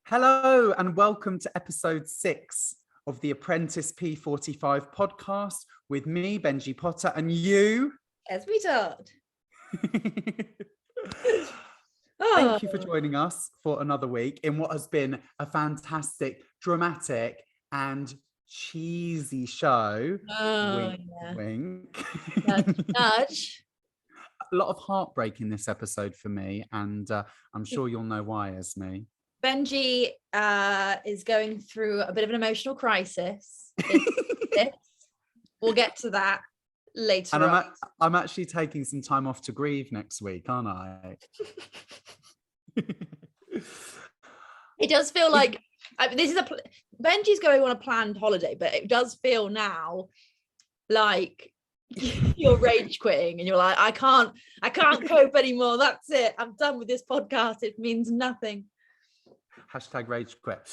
Hello and welcome to episode 6 of the Apprentice P45 podcast with me, Benjy Potter, and you, Esme. Thank you for joining us for another week in what has been a fantastic, dramatic and cheesy show. Wink, wink. Nudge. A lot of heartbreak in this episode for me, and I'm sure you'll know why, Esme. Benjy is going through a bit of an emotional crisis. We'll get to that later on. I'm actually taking some time off to grieve next week, aren't I? It does feel like Benjy's going on a planned holiday, but it does feel now like you're rage quitting and you're like, I can't cope anymore. That's it. I'm done with this podcast. It means nothing. Hashtag rage quit.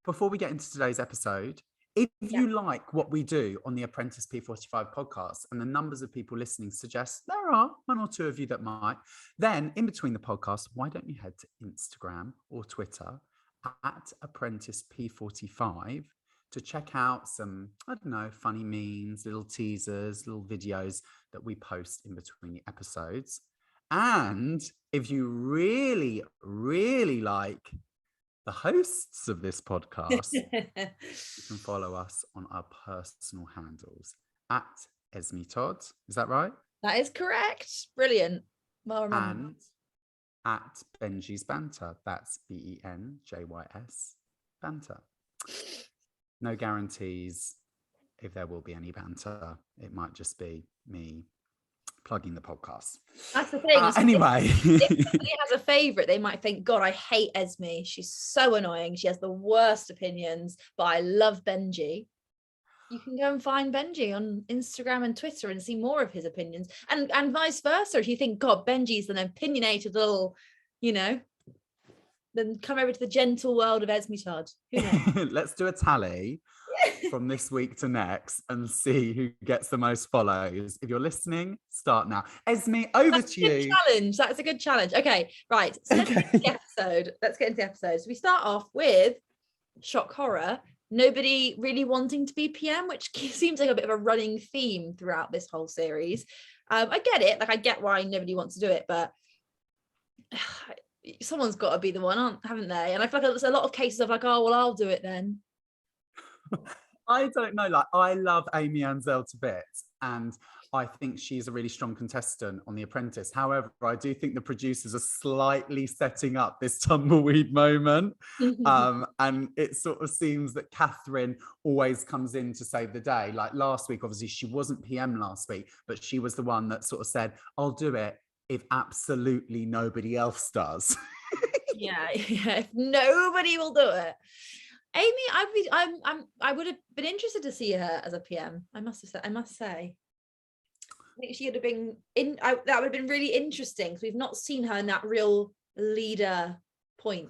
Before we get into today's episode, if you like what we do on the Apprentice P45 podcast and the numbers of people listening suggest there are one or two of you that might, then in between the podcast, why don't you head to Instagram or Twitter at Apprentice P45 to check out some, funny memes, little teasers, little videos that we post in between the episodes. And if you really, really like the hosts of this podcast, you can follow us on our personal handles at Esme Todd. Is that right? That is correct. Brilliant. Well remembered. And at Benjy's Banter. That's BENJYS Banter. No guarantees if there will be any banter. It might just be me plugging the podcast. That's the thing. Anyway, if somebody has a favourite, they might think, God, I hate Esme. She's so annoying. She has the worst opinions, but I love Benjy. You can go and find Benjy on Instagram and Twitter and see more of his opinions. And vice versa. If you think, God, Benjy's an opinionated little, then come over to the gentle world of Esme Todd. Who knows? Let's do a tally from this week to next and see who gets the most follows. If you're listening, start now. Esme, over to you. Challenge. That's a good challenge. Okay, right. So let's get into the episode. So we start off with shock horror. Nobody really wanting to be PM, which seems like a bit of a running theme throughout this whole series. I get it. I get why nobody wants to do it, but someone's got to be the one, haven't they? And I feel like there's a lot of cases of oh, well, I'll do it then. I don't know. I love Amy Anzel to bits, and I think she's a really strong contestant on The Apprentice. However, I do think the producers are slightly setting up this tumbleweed moment. And it sort of seems that Catherine always comes in to save the day. Like last week, obviously, she wasn't PM last week, but she was the one that sort of said, I'll do it if absolutely nobody else does. yeah, if nobody will do it. Amy, I would have been interested to see her as a PM. I must say. I think she would have been that would have been really interesting because we've not seen her in that real leader point.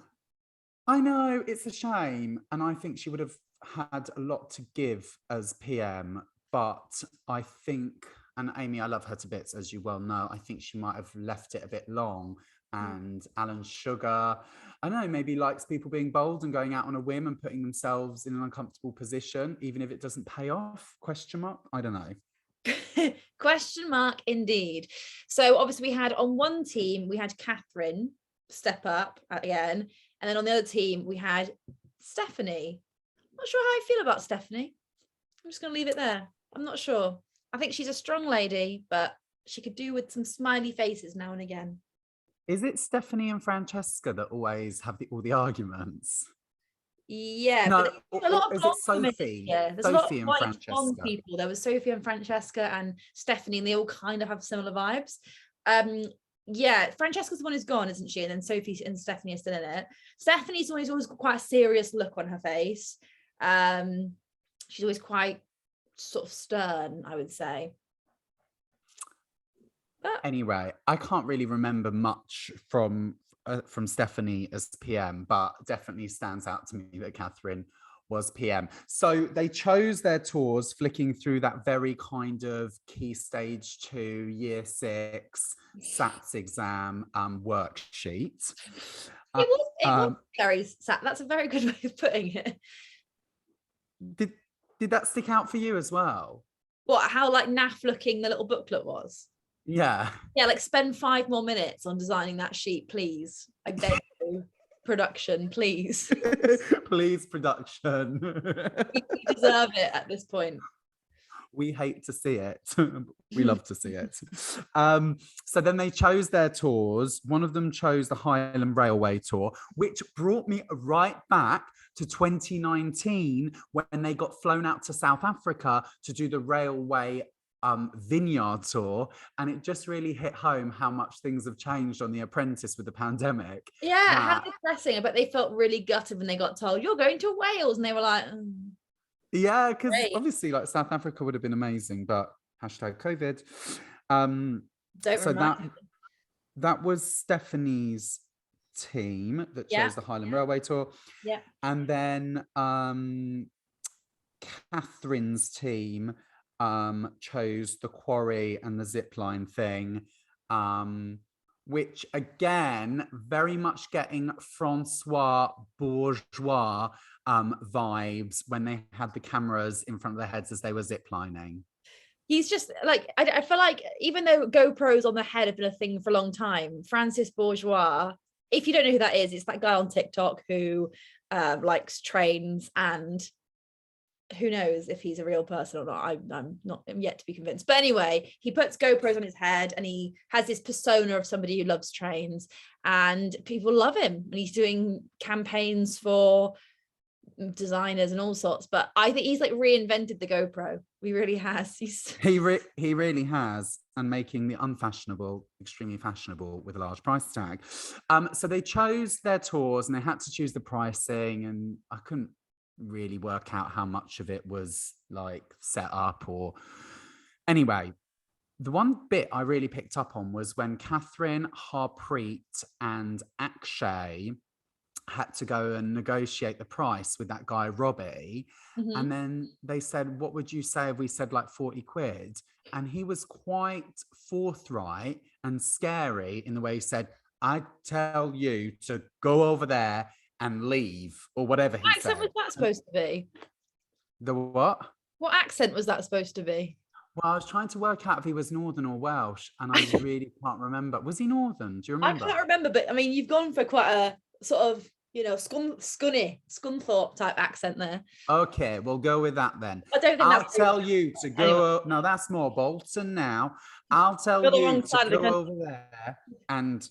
I know, it's a shame, and I think she would have had a lot to give as PM. But I think, and Amy, I love her to bits, as you well know. I think she might have left it a bit long. And Alan Sugar, I don't know, maybe likes people being bold and going out on a whim and putting themselves in an uncomfortable position, even if it doesn't pay off, ? I don't know. Question mark indeed. So obviously we had on one team, we had Catherine step up again. And then on the other team, we had Stephanie. I'm not sure how I feel about Stephanie. I'm just going to leave it there. I'm not sure. I think she's a strong lady, but she could do with some smiley faces now and again. Is it Stephanie and Francesca that always have all the arguments? Yeah, no, but a lot of is it Sophie? Yeah, there's Sophie a lot of and Francesca. people. There was Sophie and Francesca and Stephanie, and they all kind of have similar vibes. Yeah, Francesca's the one who's gone, isn't she? And then Sophie and Stephanie are still in it. Stephanie's the one who's always got quite a serious look on her face. She's always quite sort of stern, I would say. But anyway, I can't really remember much from Stephanie as PM, but definitely stands out to me that Catherine was PM. So they chose their tours flicking through that very kind of key stage 2, year 6 SATs exam worksheet. It was very sad. That's a very good way of putting it. Did that stick out for you as well? What, how like naff looking the little booklet was? Yeah. Yeah, like spend 5 more minutes on designing that sheet, please. I beg you. Production, please. Please, production. You deserve it at this point. We hate to see it. We love to see it. So then they chose their tours. One of them chose the Highland Railway tour, which brought me right back to 2019 when they got flown out to South Africa to do the railway vineyard tour, and it just really hit home how much things have changed on The Apprentice with the pandemic. Yeah, how depressing. But they felt really gutted when they got told you're going to Wales, and they were like, yeah, because obviously like South Africa would have been amazing, but #COVID. That was Stephanie's team that chose the Highland Railway tour. Yeah. And then Catherine's team chose the quarry and the zipline thing, which again, very much getting Francois Bourgeois vibes when they had the cameras in front of their heads as they were ziplining. He's just like, I feel like even though GoPros on the head have been a thing for a long time, Francis Bourgeois, if you don't know who that is, it's that guy on TikTok who likes trains, and who knows if he's a real person or not. I'm yet to be convinced. But anyway, he puts GoPros on his head and he has this persona of somebody who loves trains, and people love him. And he's doing campaigns for designers and all sorts. But I think he's like reinvented the GoPro. He really has. He really has, and making the unfashionable extremely fashionable with a large price tag. So they chose their tours and they had to choose the pricing, and I couldn't really work out how much of it was like set up or anyway. The one bit I really picked up on was when Karen, Harpreet and Akshay had to go and negotiate the price with that guy Robbie. And then they said, what would you say if we said like 40 quid? And he was quite forthright and scary in the way he said, I tell you to go over there and leave, or whatever he said. What accent was that supposed to be? The what? What accent was that supposed to be? Well, I was trying to work out if he was Northern or Welsh, and I really can't remember. Was he Northern? Do you remember? I can't remember, but I mean, you've gone for quite a sort of, you know, Scunthorpe type accent there. Okay, we'll go with that then. I don't think I'll tell you to go. Anyway. No, that's more Bolton now. I'll tell you to go over there, and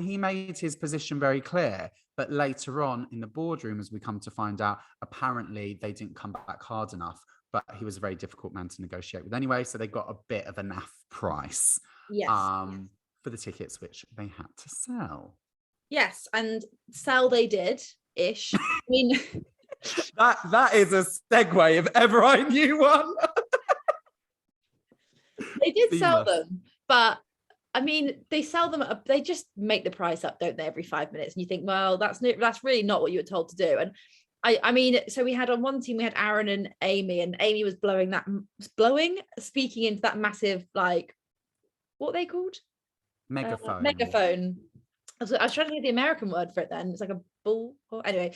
he made his position very clear. But later on in the boardroom, as we come to find out, apparently they didn't come back hard enough. But he was a very difficult man to negotiate with anyway. So they got a bit of a naff price for the tickets, which they had to sell. Yes, and sell they did-ish. I mean, that is a segue if ever I knew one. They did sell them, but I mean, they sell them. They just make the price up, don't they? Every 5 minutes, and you think, well, that's really not what you were told to do. And I mean, so we had on one team, we had Aaron and Amy, and Amy was speaking into that massive, like, what are they called? Megaphone. Megaphone. I was trying to think of the American word for it then. It's like a bull. Anyway,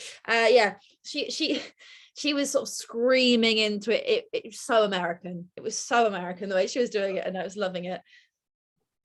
she was sort of screaming into it. It was so American. It was so American the way she was doing it, and I was loving it.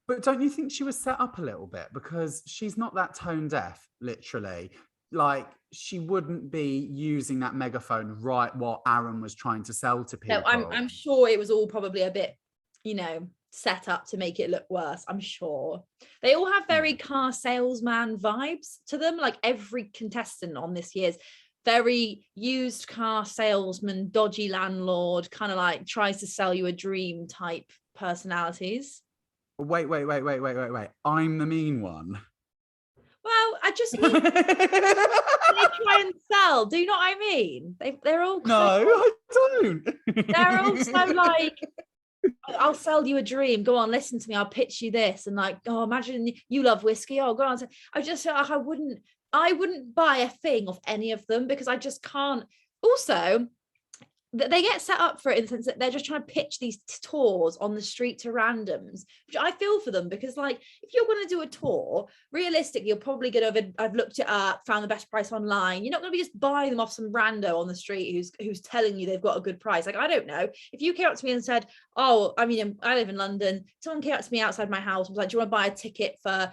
But don't you think she was set up a little bit? Because she's not that tone deaf, literally. Like, she wouldn't be using that megaphone right what Aaron was trying to sell to people. No, I'm sure it was all probably a bit, you know, set up to make it look worse. I'm sure. They all have very car salesman vibes to them. Like every contestant on this year's very used car salesman, dodgy landlord, kind of like tries to sell you a dream type personalities. Wait. I'm the mean one. Well, I just mean they try and sell. Do you know what I mean? They're all no, I don't. They're also like, I'll sell you a dream. Go on, listen to me. I'll pitch you this. And like, oh, imagine you love whiskey. Oh, go on. I just feel like I wouldn't I wouldn't buy a thing of any of them because I just can't. Also, they get set up for it in the sense that they're just trying to pitch these tours on the street to randoms, which I feel for them, because like if you're going to do a tour, realistically you're probably going to I've looked it up, found the best price online. You're not going to be just buying them off some rando on the street who's telling you they've got a good price. Like, I don't know, if you came up to me and said, oh, I mean, I live in London, someone came up to me outside my house and was like, do you want to buy a ticket for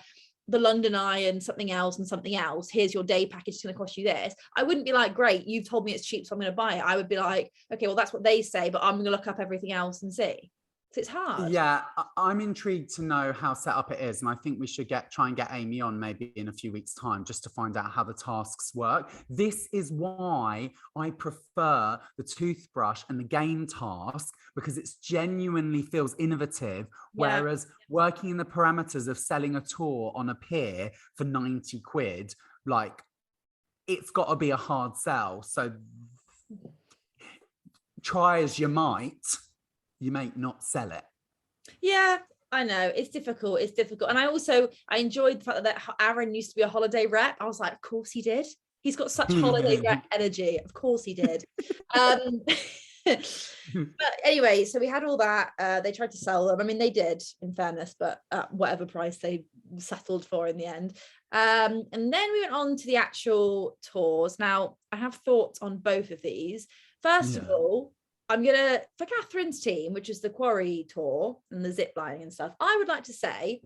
the London Eye and something else, here's your day package, it's going to cost you this, I wouldn't be like, great, you've told me it's cheap, so I'm going to buy it. I would be like, okay, well, that's what they say, but I'm going to look up everything else and see. So it's hard. Yeah, I'm intrigued to know how set up it is, and I think we should try and get Amy on maybe in a few weeks' time just to find out how the tasks work. This is why I prefer the toothbrush and the game task, because it genuinely feels innovative, whereas working in the parameters of selling a tour on a pier for 90 quid, like, it's got to be a hard sell. So try as you might, you may not sell it. Yeah, I know, it's difficult. And I enjoyed the fact that Aaron used to be a holiday rep. I was like, of course he did. He's got such holiday rep energy. Of course he did. But anyway, so we had all that. They tried to sell them. I mean, they did, in fairness, but at whatever price they settled for in the end. And then we went on to the actual tours. Now, I have thoughts on both of these. First of all, I'm gonna, for Catherine's team, which is the quarry tour and the zip lining and stuff, I would like to say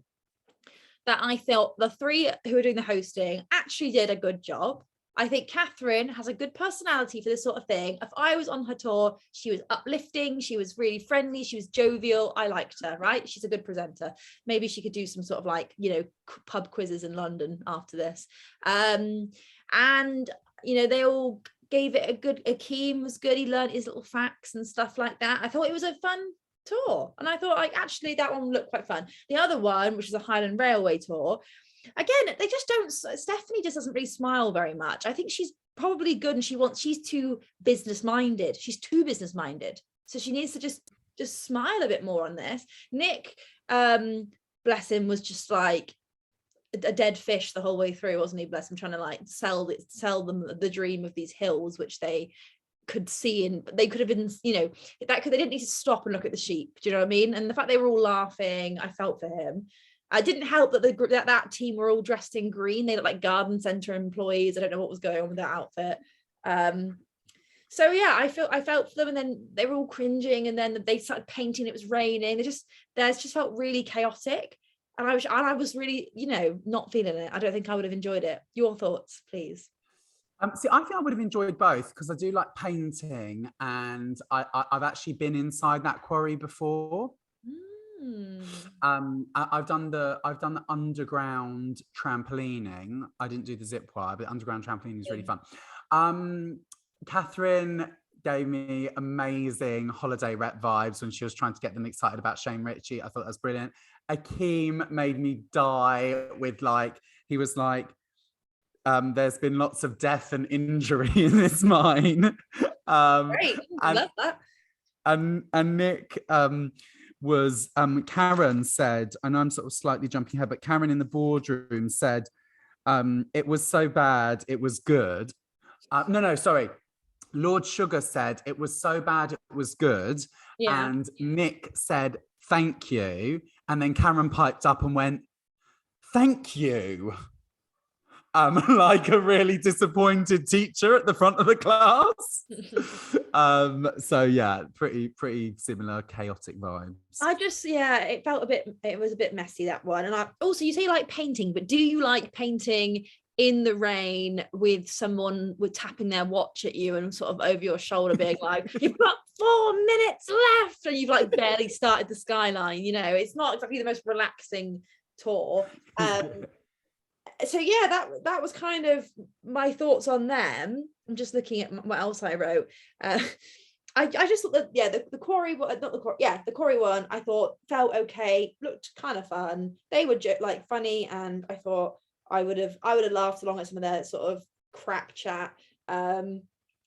that I felt the three who are doing the hosting actually did a good job. I think Catherine has a good personality for this sort of thing. If I was on her tour, she was uplifting, she was really friendly, she was jovial. I liked her, right? She's a good presenter. Maybe she could do some sort of like, you know, pub quizzes in London after this. And, you know, they all gave it a good, Akeem was good. He learned his little facts and stuff like that. I thought it was a fun tour. And I thought, like, actually that one looked quite fun. The other one, which is a Highland Railway tour, again, they just don't, Stephanie just doesn't really smile very much. I think she's probably good and she's too business minded. So she needs to just smile a bit more on this. Nick, bless him, was just like a dead fish the whole way through, wasn't he? Bless him, trying to like sell them the dream of these hills, which they could see, and they could have been, you know, they didn't need to stop and look at the sheep. Do you know what I mean? And the fact they were all laughing, I felt for him. I didn't help that that team were all dressed in green. They looked like garden centre employees. I don't know what was going on with that outfit. So yeah, I felt for them, and then they were all cringing, and then they started painting. It was raining. Theirs just felt really chaotic. And I was really, you know, not feeling it. I don't think I would have enjoyed it. Your thoughts, please. See, I think I would have enjoyed both, because I do like painting, and I've actually been inside that quarry before. I've done the underground trampolining. I didn't do the zip wire, but underground trampolining is really fun. Catherine gave me amazing holiday rep vibes when she was trying to get them excited about Shane Ritchie. I thought that was brilliant. Akeem made me die with, like, he was like, there's been lots of death and injury in this mine. Great, I love that. And Nick was, Karen said, and I'm sort of slightly jumping ahead, but Karen in the boardroom said, it was so bad, it was good. Sorry. Lord Sugar said, it was so bad, it was good. Yeah. And Nick said, thank you. And then Karen piped up and went, thank you. Like a really disappointed teacher at the front of the class. So yeah, pretty similar chaotic vibes. It was a bit messy, that one. And also, you say you like painting, but do you like painting in the rain with someone tapping their watch at you and sort of over your shoulder being like, you've got 4 minutes left, and you've like barely started the skyline? You know, it's not exactly the most relaxing tour. So yeah, that was kind of my thoughts on them. I'm just looking at what else I wrote. I just thought that the quarry one, the quarry one, I thought felt okay, looked kind of fun. They were like funny, and I thought I would have laughed along at some of their sort of crap chat. Done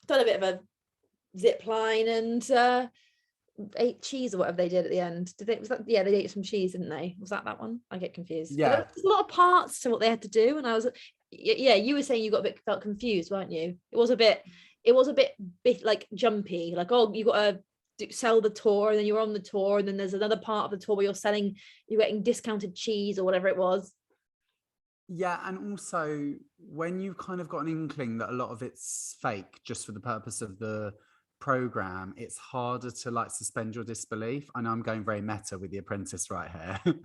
a bit of a zip line and ate cheese or whatever they did at the end. They ate some cheese, didn't they? Was that one? I get confused. Yeah, there's a lot of parts to what they had to do, and I was yeah, you were saying you got a bit felt confused, weren't you? It was a bit like jumpy, like, oh, you got to sell the tour, and then you're on the tour, and then there's another part of the tour where you're getting discounted cheese or whatever it was. Yeah, and also when you've kind of got an inkling that a lot of it's fake just for the purpose of the program, it's harder to like suspend your disbelief. I know I'm going very meta with The Apprentice right here,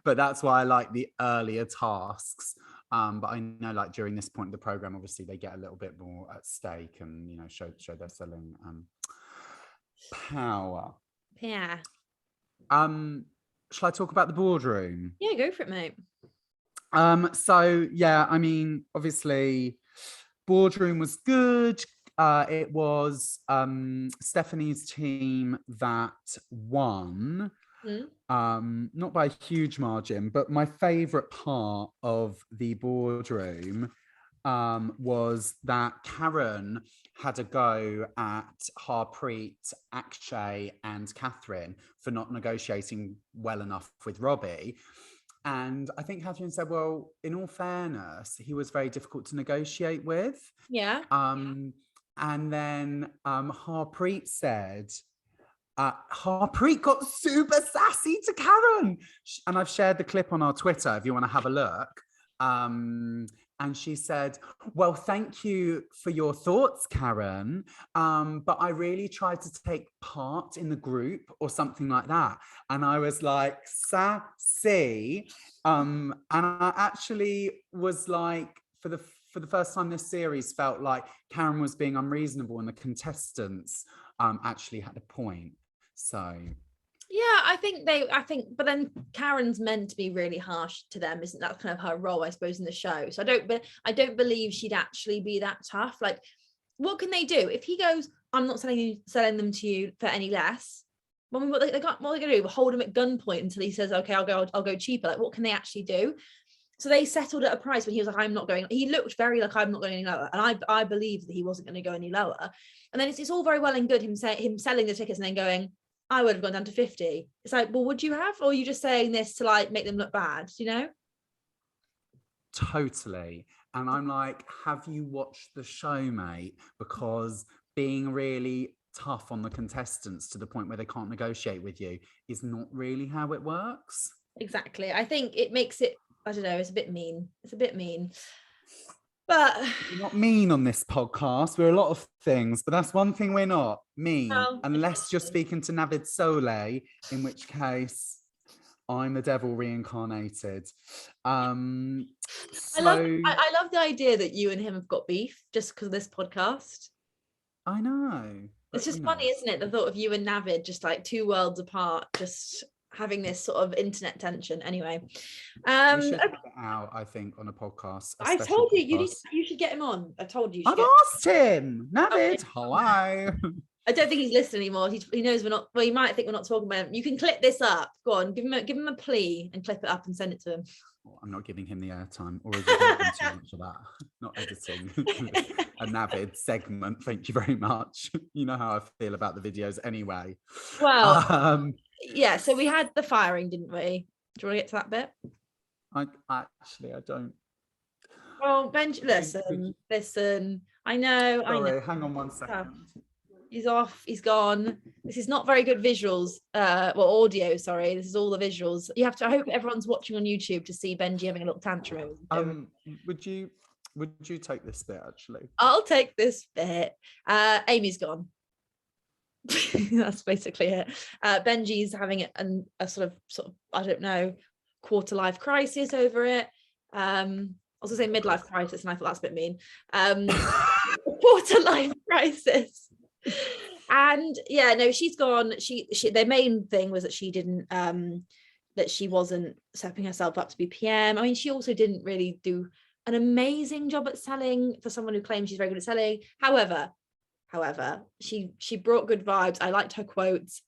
but that's why I like the earlier tasks. But I know like during this point of the program, obviously they get a little bit more at stake and, you know, show their selling power. Yeah. Shall I talk about the boardroom? Yeah, go for it, mate. So yeah, I mean, obviously, boardroom was good. It was Stephanie's team that won. Not by a huge margin, but my favorite part of the boardroom was that Karen had a go at Harpreet, Akshay, and Catherine for not negotiating well enough with Robbie. And I think Catherine said, well, in all fairness, he was very difficult to negotiate with. Yeah. And then Harpreet said, Harpreet got super sassy to Karen. And I've shared the clip on our Twitter if you want to have a look. And she said, well, thank you for your thoughts, Karen. But I really tried to take part in the group or something like that. And I was like, sassy. And I actually was like, for the first time this series, felt like Karen was being unreasonable and the contestants actually had a point. So yeah, I think, but then Karen's meant to be really harsh to them, isn't that kind of her role, I suppose, in the show? So I don't believe she'd actually be that tough. Like, what can they do if he goes, I'm not selling them to you for any less? Well, what are they going to do? Hold him at gunpoint until he says, okay, I'll go cheaper. Like, what can they actually do? So they settled at a price when he was like, I'm not going. He looked very like, I'm not going any lower, and I believe that he wasn't going to go any lower. And then it's all very well and good him selling the tickets and then going, I would have gone down to 50. It's like, well, would you have? Or are you just saying this to like make them look bad, you know? Totally. And I'm like, have you watched the show, mate? Because being really tough on the contestants to the point where they can't negotiate with you is not really how it works. Exactly. I think it makes it, I don't know, it's a bit mean. But we're not mean on this podcast. We're a lot of things, but that's one thing we're not mean, unless you're speaking to Navid Soleil, in which case I'm the devil reincarnated. I love the idea that you and him have got beef just because of this podcast. I know. It's just funny, isn't it? The thought of you and Navid just like two worlds apart, just having this sort of internet tension. Anyway, we should have it out, I think, on a podcast. I told you you should get him on. I told you. I've asked him. Navid, hello. I don't think he's listening anymore. He knows we're not. Well, he might think we're not talking about him. You can clip this up. Go on, give him a plea and clip it up and send it to him. I'm not giving him the airtime. Already giving too much of that. Not editing a Navid segment. Thank you very much. You know how I feel about the videos anyway. Well, yeah. So we had the firing, didn't we? Do you want to get to that bit? I don't. Well, Benjy, listen. I know. Sorry, hang on one second. He's off. He's gone. This is not very good visuals. Audio. Sorry, this is all the visuals. You have to. I hope everyone's watching on YouTube to see Benjy having a little tantrum. Would you take this bit? Actually, I'll take this bit. Amy's gone. That's basically it. Benjy's having a sort of I don't know, quarter life crisis over it. I was gonna say midlife crisis, and I thought that's a bit mean. Quarter life crisis. And yeah, no, she's gone. She their main thing was that she didn't that she wasn't stepping herself up to be PM. I mean, she also didn't really do an amazing job at selling for someone who claims she's very good at selling. However, she brought good vibes. I liked her quotes.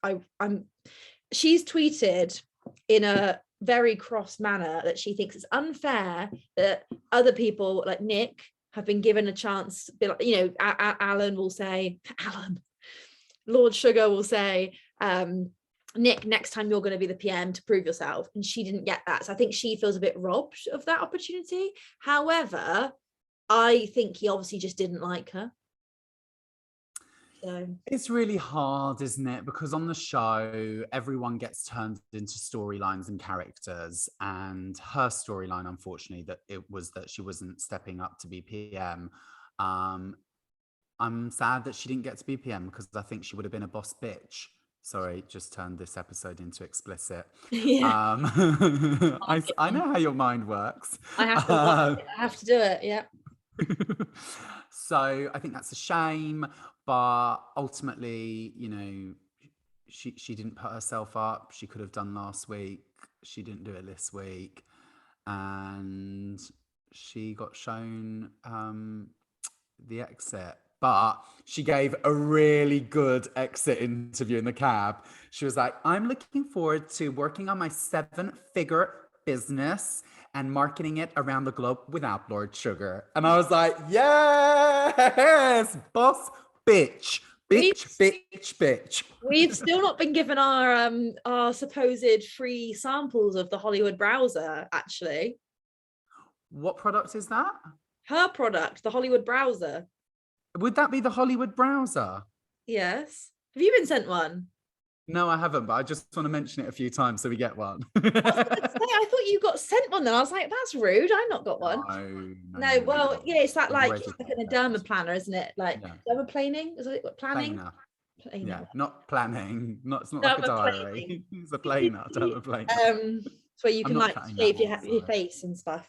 She's tweeted in a very cross manner that she thinks it's unfair that other people like Nick have been given a chance. You know, Alan will say, Lord Sugar will say, Nick, next time you're going to be the PM to prove yourself. And she didn't get that. So I think she feels a bit robbed of that opportunity. However, I think he obviously just didn't like her. So It's really hard, isn't it? Because on the show, everyone gets turned into storylines and characters. And her storyline, unfortunately, that it was that she wasn't stepping up to be PM. I'm sad that she didn't get to be PM because I think she would have been a boss bitch. Sorry, just turned this episode into explicit. yeah, I know how your mind works. I have to watch it. I have to do it. Yeah. So I think that's a shame, but ultimately, you know, she didn't put herself up. She could have done last week. She didn't do it this week, and she got shown the exit. But she gave a really good exit interview in the cab. She was like, I'm looking forward to working on my 7-figure business and marketing it around the globe without Lord Sugar. And I was like, yes, boss bitch. Bitch. We've still not been given our supposed free samples of the Hollywood browser, actually. What product is that? Her product, the Hollywood browser. Would that be the Hollywood browser? Yes. Have you been sent one? No, I haven't, but I just want to mention it a few times so we get one. I thought you got sent one then. I was like, that's rude. I not got one. No, well, yeah, it's that like an derma planner, isn't it? Like dermaplaning? Is it what, planning? Planer. Yeah, not planning. It's not like a diary. It's a planer. Dermaplaner. It's where you can like shave your face and stuff.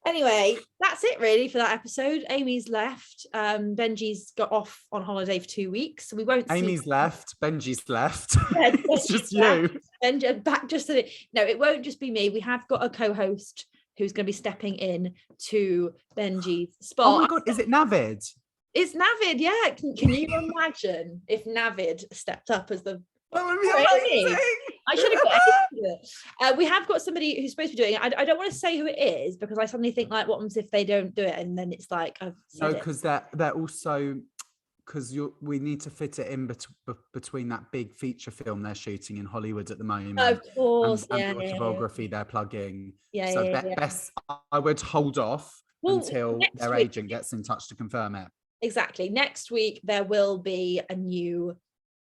Anyway, that's it really for that episode. Amy's left. Benjy's got off on holiday for 2 weeks, so we won't. Amy's left. Benjy's left. Yeah, it's just you. Benjy back. No, it won't just be me. We have got a co-host who's going to be stepping in to Benjy's spot. Oh my god, is it Navid? It's Navid. Yeah. Can you imagine if Navid stepped up as the? That would be amazing. I should have got into it. We have got somebody who's supposed to be doing it. I don't want to say who it is because I suddenly think like, what happens if they don't do it? And then it's like, no, because they're also, because we need to fit it in between that big feature film they're shooting in Hollywood at the moment. Of course, and the autobiography they're plugging. Yeah, so best I would hold off until their agent gets in touch to confirm it. Exactly. Next week there will be a new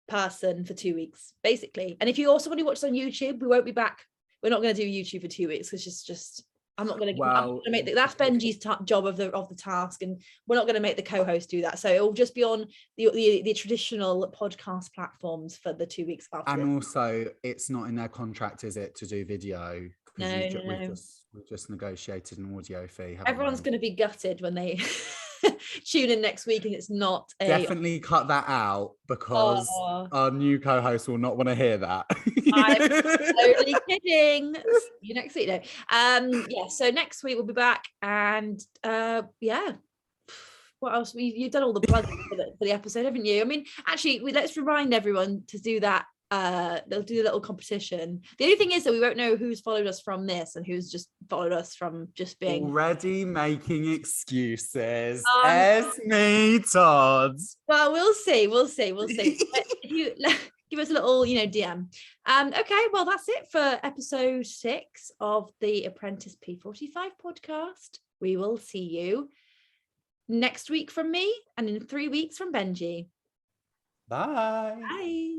person for 2 weeks basically, and if you also want to watch on YouTube, we won't be back. We're not going to do YouTube for 2 weeks because just I'm not going to make that's Benjy's job of the task, and we're not going to make the co-host do that, so it will just be on the traditional podcast platforms for the 2 weeks after. And also it's not in their contract, is it, to do video? No. We've just negotiated an audio fee. Everyone's going to be gutted when they tune in next week and it's not definitely cut that out because our new co-host will not want to hear that. I'm totally kidding. See you next week. No. So next week we'll be back, and what else? You've done all the plugging for the episode, haven't you? I mean, actually, let's remind everyone to do that. They'll do a little competition. The only thing is that we won't know who's followed us from this and who's just followed us from just being already making excuses. Esme Todd. Well, we'll see. If you give us a little, DM. Okay, well, that's it for episode 6 of the Apprentice P45 podcast. We will see you next week from me and in 3 weeks from Benjy. Bye. Bye.